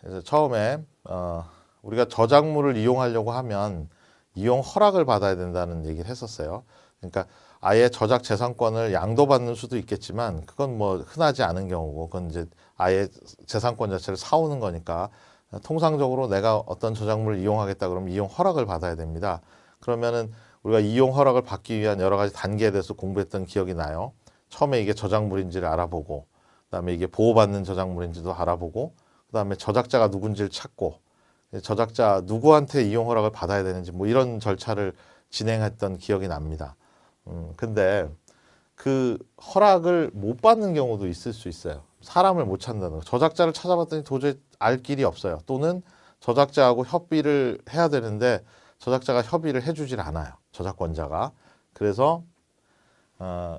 그래서 처음에 우리가 저작물을 이용하려고 하면 이용 허락을 받아야 된다는 얘기를 했었어요. 그러니까 아예 저작 재산권을 양도받는 수도 있겠지만 그건 뭐 흔하지 않은 경우고 그건 이제 아예 재산권 자체를 사오는 거니까 통상적으로 내가 어떤 저작물을 이용하겠다 그러면 이용 허락을 받아야 됩니다. 그러면은 우리가 이용 허락을 받기 위한 여러 가지 단계에 대해서 공부했던 기억이 나요. 처음에 이게 저작물인지를 알아보고 그다음에 이게 보호받는 저작물인지도 알아보고 그다음에 저작자가 누군지를 찾고 저작자 누구한테 이용 허락을 받아야 되는지 뭐 이런 절차를 진행했던 기억이 납니다. 근데 그 허락을 못 받는 경우도 있을 수 있어요. 사람을 못 찾는다는 거. 저작자를 찾아봤더니 도저히 알 길이 없어요. 또는 저작자하고 협의를 해야 되는데 저작자가 협의를 해주질 않아요. 저작권자가. 그래서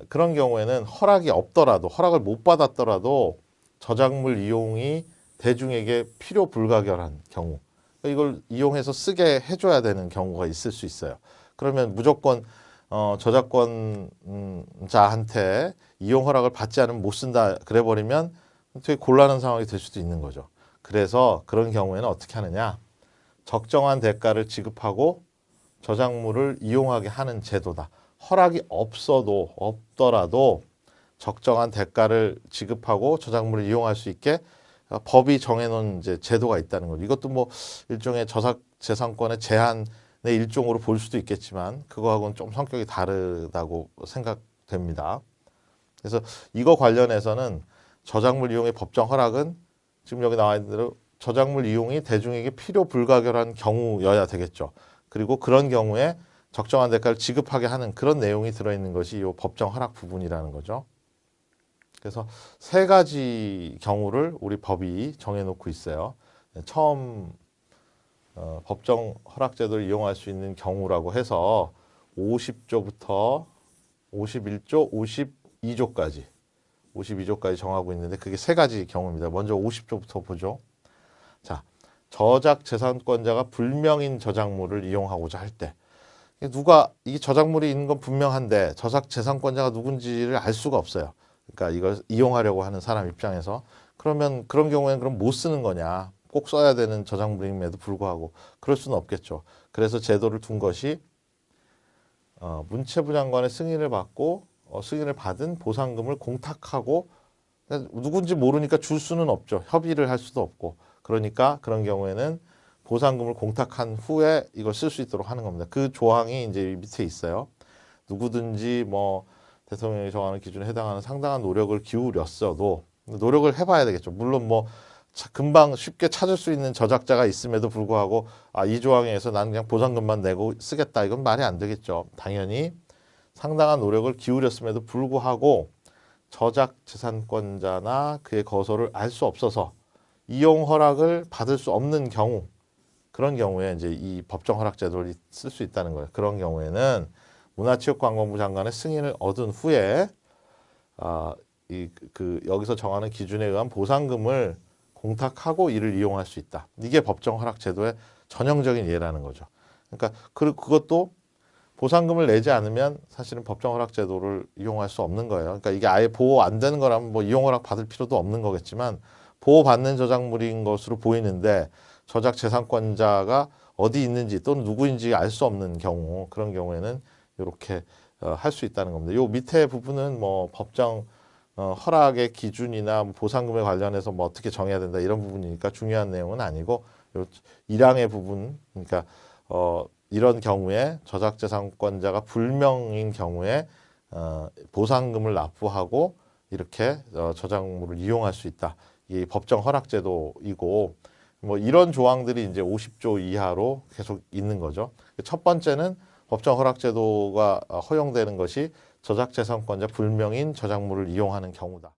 그런 경우에는 허락이 없더라도 허락을 못 받았더라도 저작물 이용이 대중에게 필요 불가결한 경우 이걸 이용해서 쓰게 해줘야 되는 경우가 있을 수 있어요. 그러면 무조건 저작권자한테 이용 허락을 받지 않으면 못 쓴다 그래 버리면 되게 곤란한 상황이 될 수도 있는 거죠. 그래서 그런 경우에는 어떻게 하느냐? 적정한 대가를 지급하고 저작물을 이용하게 하는 제도다. 허락이 없더라도 적정한 대가를 지급하고 저작물을 이용할 수 있게 법이 정해놓은 이제 제도가 있다는 거죠. 이것도 뭐 일종의 저작 재산권의 제한의 일종으로 볼 수도 있겠지만 그거하고는 좀 성격이 다르다고 생각됩니다. 그래서 이거 관련해서는 저작물 이용의 법정 허락은 지금 여기 나와 있는 대로 저작물 이용이 대중에게 필요 불가결한 경우여야 되겠죠. 그리고 그런 경우에 적정한 대가를 지급하게 하는 그런 내용이 들어있는 것이 이 법정 허락 부분이라는 거죠. 그래서 세 가지 경우를 우리 법이 정해놓고 있어요. 처음 법정 허락제도를 이용할 수 있는 경우라고 해서 50조부터 51조, 52조까지 정하고 있는데 그게 세 가지 경우입니다. 먼저 50조부터 보죠. 자, 저작 재산권자가 불명인 저작물을 이용하고자 할 때 누가 이 저작물이 있는 건 분명한데 저작 재산권자가 누군지를 알 수가 없어요. 그러니까 이걸 이용하려고 하는 사람 입장에서 그러면 그런 경우에는 그럼 못 쓰는 거냐? 꼭 써야 되는 저작물임에도 불구하고 그럴 수는 없겠죠. 그래서 제도를 둔 것이 문체부 장관의 승인을 받고 승인을 받은 보상금을 공탁하고 누군지 모르니까 줄 수는 없죠. 협의를 할 수도 없고 그러니까 그런 경우에는 보상금을 공탁한 후에 이걸 쓸 수 있도록 하는 겁니다. 그 조항이 이제 밑에 있어요. 누구든지 뭐 대통령이 정하는 기준에 해당하는 상당한 노력을 기울였어도 노력을 해봐야 되겠죠. 물론 뭐 금방 쉽게 찾을 수 있는 저작자가 있음에도 불구하고 이 조항에 의해서 나는 그냥 보상금만 내고 쓰겠다. 이건 말이 안 되겠죠. 당연히 상당한 노력을 기울였음에도 불구하고 저작 재산권자나 그의 거소를 알 수 없어서 이용 허락을 받을 수 없는 경우 그런 경우에 이제 이 법정 허락 제도를 쓸 수 있다는 거예요. 그런 경우에는 문화체육관광부 장관의 승인을 얻은 후에 여기서 정하는 기준에 의한 보상금을 공탁하고 이를 이용할 수 있다. 이게 법정 허락 제도의 전형적인 예라는 거죠. 그러니까 그것도 보상금을 내지 않으면 사실은 법정 허락 제도를 이용할 수 없는 거예요. 그러니까 이게 아예 보호 안 되는 거라면 뭐 이용 허락 받을 필요도 없는 거겠지만 보호받는 저작물인 것으로 보이는데 저작 재산권자가 어디 있는지 또는 누구인지 알 수 없는 경우 그런 경우에는 이렇게 할 수 있다는 겁니다. 요 밑에 부분은 뭐 법정 허락의 기준이나 보상금에 관련해서 뭐 어떻게 정해야 된다 이런 부분이니까 중요한 내용은 아니고 요 1항의 부분 그러니까 이런 경우에 저작재산권자가 불명인 경우에 보상금을 납부하고 이렇게 저작물을 이용할 수 있다. 이 법정 허락제도이고 뭐 이런 조항들이 이제 50조 이하로 계속 있는 거죠. 첫 번째는 법정 허락제도가 허용되는 것이 저작재산권자 불명인 저작물을 이용하는 경우다.